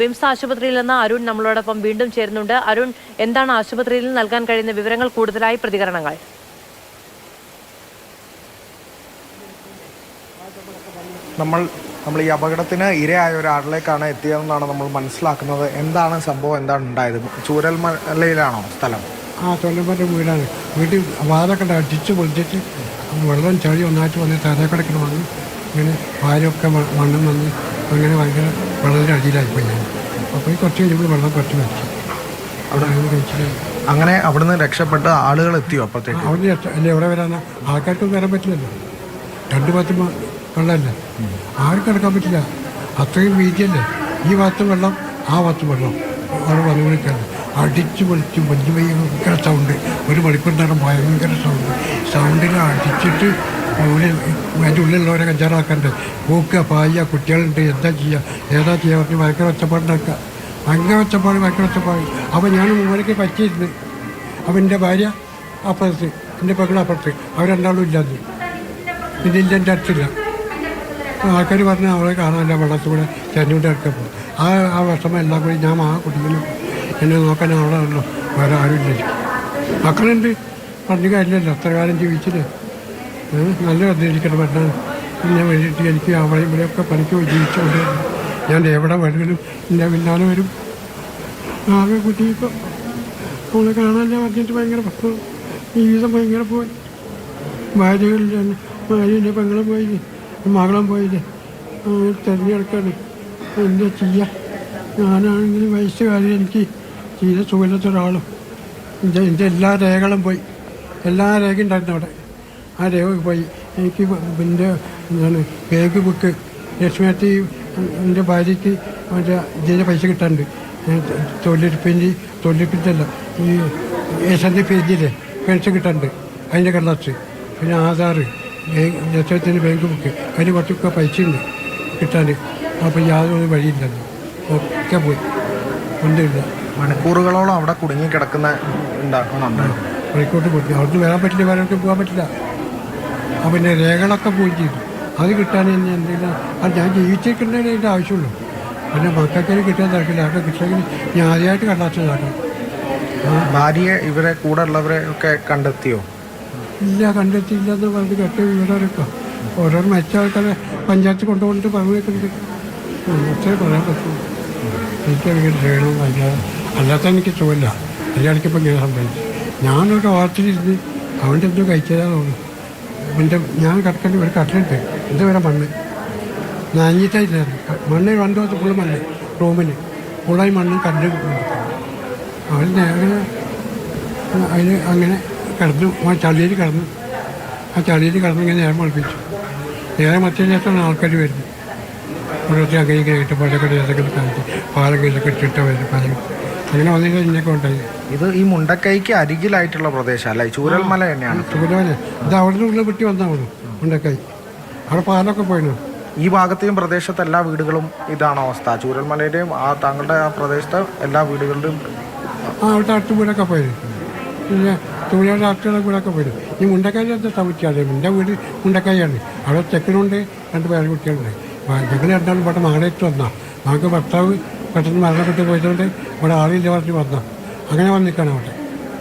വിംസ് ആശുപത്രിയിൽ നിന്ന് അരുൺ നമ്മളോടൊപ്പം വീണ്ടും ചേരുന്നുണ്ട്. അരുൺ, എന്താണ് ആശുപത്രിയിൽ നൽകാൻ കഴിയുന്ന വിവരങ്ങൾ, കൂടുതലായി പ്രതികരണങ്ങൾ? നമ്മൾ ഈ അപകടത്തിന് ഇരയായ ഒരാളിലേക്കാണ് എത്തിയതെന്നാണ് നമ്മൾ മനസ്സിലാക്കുന്നത്. എന്താണ് സംഭവം, എന്താണ് ഉണ്ടായത്? ചൂരൽമലയിലാണോ സ്ഥലം? ചൂരൽമല വീടാണ്. വീട്ടിൽ വാതൊക്കെ അടിച്ച് പൊളിച്ചിട്ട് വെള്ളം ചളി ഒന്നായിട്ട് വന്ന് തലക്കടക്കിന് വന്ന് ഇങ്ങനെ വാരൊക്കെ മണ്ണും വന്ന് അങ്ങനെ ഭയങ്കര വെള്ളത്തിൻ്റെ അടിയിലായിപ്പോയി ഞാൻ. അപ്പോൾ ഈ കുറച്ച് കഴിഞ്ഞപ്പോൾ വെള്ളം കുറച്ച് വെച്ചു അവിടെ കഴിച്ചിട്ട് അങ്ങനെ അവിടുന്ന് രക്ഷപ്പെട്ട് ആളുകൾ എത്തിയോ അപ്പോഴത്തേക്ക്? അവിടെ അല്ലേ എവിടെ വരാനാ? ആൾക്കാർക്കൊന്നും വരാൻ പറ്റില്ലല്ലോ. 2 ഭാഗത്തും വെള്ളമല്ലേ, ആർക്കും കിടക്കാൻ പറ്റില്ല. അത്രയും വീതിയല്ലേ. ഈ ഭാഗത്തും വെള്ളം, ആ ഭാഗത്തും വെള്ളം. അവിടെ വന്നു വിളിക്കാറ് അടിച്ച് പൊളിച്ച് വലിയ ഭയങ്കര സൗണ്ട്. 1 മണിക്കൂർ നേരം ഭയങ്കര സൗണ്ടിൽ അടിച്ചിട്ട് അതിൻ്റെ ഉള്ളിലുള്ളവരെ 5-6 ആൾക്കാരുണ്ട്. പൂക്കുക, പായ, കുട്ടികളുണ്ട്. എന്താ ചെയ്യുക, ഏതാ ചെയ്യുക പറഞ്ഞ് ഭയങ്കര ഒച്ചപ്പാടുണ്ടാക്കുക. ഭയങ്കര ഒച്ചപ്പാട്. അപ്പോൾ ഞാൻ മുമ്പിലേക്ക് പറ്റിയിരുന്നു. അപ്പോൾ എൻ്റെ ഭാര്യ അപ്പുറത്ത്, എൻ്റെ പെങ്ങളപ്പുറത്ത്, അവർ രണ്ടാളും ഇല്ലാന്ന്. പിന്നെ എൻ്റെ അടുത്തില്ല. ആൾക്കാർ പറഞ്ഞാൽ അവളെ കാണാനില്ല, വെള്ളത്തിൽ ചെന്നുകൊണ്ട് കിടക്കപ്പോൾ ആ വിഷമം എല്ലാം കൂടി ഞാൻ കുട്ടികളും എന്നെ നോക്കാൻ ആളാണല്ലോ, വേറെ ആരും ഇല്ല. മക്കളുണ്ട്, പറഞ്ഞു കാര്യമില്ലല്ലോ, അത്ര കാലം ജീവിച്ചിട്ട് നല്ല വന്നിരിക്കണം പറഞ്ഞാൽ പിന്നെ വേണ്ടിയിട്ട് എനിക്ക് അവിടെ ഇവിടെയൊക്കെ പണിക്ക് ജീവിച്ചുകൊണ്ട് ഞാൻ എവിടെ വേണമെങ്കിലും എൻ്റെ പിന്നാലെ വരും. ആകെ കുട്ടിയിപ്പോൾ അവളെ കാണാനില്ല പറഞ്ഞിട്ട് ഭയങ്കര പ്രശ്നം. ജീവിതം ഭയങ്കര പോയി. ഭാര്യകളിൽ ഭാര്യൻ്റെ പെങ്ങളും പോയില്ലേ, മകളും പോയില്ലേ, തിരഞ്ഞെടുക്കാണ്. എന്താ ചെയ്യുക? ഞാനാണെങ്കിൽ വയസ്സുകാരി, എനിക്ക് തീരെ സുഖമില്ലാത്തൊരാളും. എൻ്റെ എല്ലാ രേഖകളും പോയി. എല്ലാ രേഖയും ഉണ്ടായിരുന്നു അവിടെ. ആ രേഖ പോയി. എനിക്ക് എൻ്റെ എന്താണ് ബാങ്ക് ബുക്ക്, ലക്ഷ്മിയാറ്റി എൻ്റെ ഭാര്യയ്ക്ക് മറ്റേ ഇതിൻ്റെ പൈസ കിട്ടാനുണ്ട്. തൊഴിലുറപ്പിൻ്റെല്ല ഈ ഏഷ്യൻ്റെ പേജിലെ പെൻഷൻ കിട്ടാനുണ്ട്, അതിൻ്റെ കടലാസ്. പിന്നെ ആധാർ, ലക്ഷ്യത്തിൻ്റെ ബാങ്ക് ബുക്ക്, അതിന് കുറച്ചൊക്കെ പൈസയുണ്ട് കിട്ടാൻ. അപ്പോൾ യാതൊരു വഴിയില്ലല്ലോ, ഒക്കെ പോയി. ഒന്നുമില്ല. മണിക്കൂറുകളോളം അവിടെ കുടുങ്ങിക്കിടക്കുന്ന കോഴിക്കോട്ട് പോയി. അവിടുന്ന് വരാൻ പറ്റില്ല, വരാനൊക്കെ പോകാൻ പറ്റില്ല. അപ്പം പിന്നെ രേഖകളൊക്കെ പോയി ചെയ്തു. അത് കിട്ടാൻ തന്നെ എന്തെങ്കിലും അത് ഞാൻ ജീവിച്ചിരിക്കേണ്ടതിന് അതിൻ്റെ ആവശ്യമുള്ളൂ. പിന്നെ മക്കൾക്കൊക്കെ കിട്ടാൻ തിരക്കില്ല. അതൊക്കെ കിട്ടണമെങ്കിൽ ഞാൻ ആദ്യമായിട്ട് കണ്ടാച്ചതാക്കണം. ഭാര്യയെ ഇവരെ കൂടെ ഉള്ളവരെ ഒക്കെ കണ്ടെത്തിയോ? ഇല്ല, കണ്ടെത്തിയില്ലെന്ന് പറഞ്ഞ് കേട്ട വിവരമൊക്കെ ഓരോ മരിച്ച ആൾക്കാരെ പഞ്ചായത്ത് കൊണ്ടുപോയിട്ട് പറഞ്ഞേക്കുന്നുണ്ട്. അത്രേ പറയാൻ പറ്റുള്ളൂ. എനിക്ക് അങ്ങനെ ചെയ്യണം. അല്ലാത്ത എനിക്ക് സുഖമില്ല. എല്ലാവർക്കിപ്പോൾ ഇങ്ങനെ സംഭവിച്ചു. ഞാനൊരു ഓർത്തിലിരുന്ന് അവൻ്റെ എന്തോ കഴിച്ചതാ തോന്നുന്നു. ഞാൻ കിടക്കേണ്ട ഒരു കട്ടിലുണ്ട്, എന്താ വരെ മണ്ണ് നനഞ്ഞിട്ടായില്ലായിരുന്നു. മണ്ണ് 2 ദിവസം ഫുള്ള് മണ്ണ്, റൂമിൽ ഫുള്ളായി മണ്ണും കല്ലും. അവൻ അങ്ങനെ അങ്ങനെ കിടന്നു. ആ ചളിയിൽ കിടന്നു. ഇങ്ങനെ നേരം പഠിപ്പിച്ചു. നേരെ മറ്റേ ശേഷമാണ് ആൾക്കാർ വരുന്നത്. ഓരോരുത്തർ അങ്ങനെ ഇങ്ങനെ ഇട്ട് പഴക്കടി ഏതൊക്കെ കാണിച്ച് പാലം കയ്യിലൊക്കെ ഇട്ടിട്ട് വരും പല. അങ്ങനെ വന്നിട്ട് ഇന്നൊക്കെ ഉണ്ടായി. ഇത് ഈ മുണ്ടക്കൈക്ക് അരികിലായിട്ടുള്ള പ്രദേശം അല്ല, ചൂരൽമല തന്നെയാണ്. ചൂരൽമല ഇത് അവിടെ ഉള്ളിൽ വിട്ടി വന്നാൽ മതി. മുണ്ടക്കൈ അവിടെ പാലൊക്കെ പോയിരുന്നു. ഈ ഭാഗത്തെയും പ്രദേശത്തെ എല്ലാ വീടുകളും ഇതാണോ അവസ്ഥ? ചൂരൽമലയുടെയും താങ്കളുടെ ആ പ്രദേശത്തെ എല്ലാ വീടുകളുടെയും അവിടുത്തെ അടുത്ത വീടൊക്കെ പോയിരുന്നു. പിന്നെ ചൂരയുടെ അടുത്തുള്ള വീടൊക്കെ പോയിരുന്നു. ഈ മുണ്ടക്കായിലത്തെ തമിച്ചാണ്. എൻ്റെ വീട് മുണ്ടക്കായാണ്. അവിടെ ചെക്കനുണ്ട്, 2 പേര് കുട്ടികളുണ്ട്. ഞങ്ങൾ രണ്ടാളും ഇവിടെ മകളേറ്റ് വന്നാൽ നമുക്ക് ഭർത്താവ് പെട്ടെന്ന് മരണപ്പെട്ട് പോയതുകൊണ്ട് ഇവിടെ ആളില്ല പറഞ്ഞ് വന്നാൽ അങ്ങനെ വന്നിക്കാണ് അവിടെ.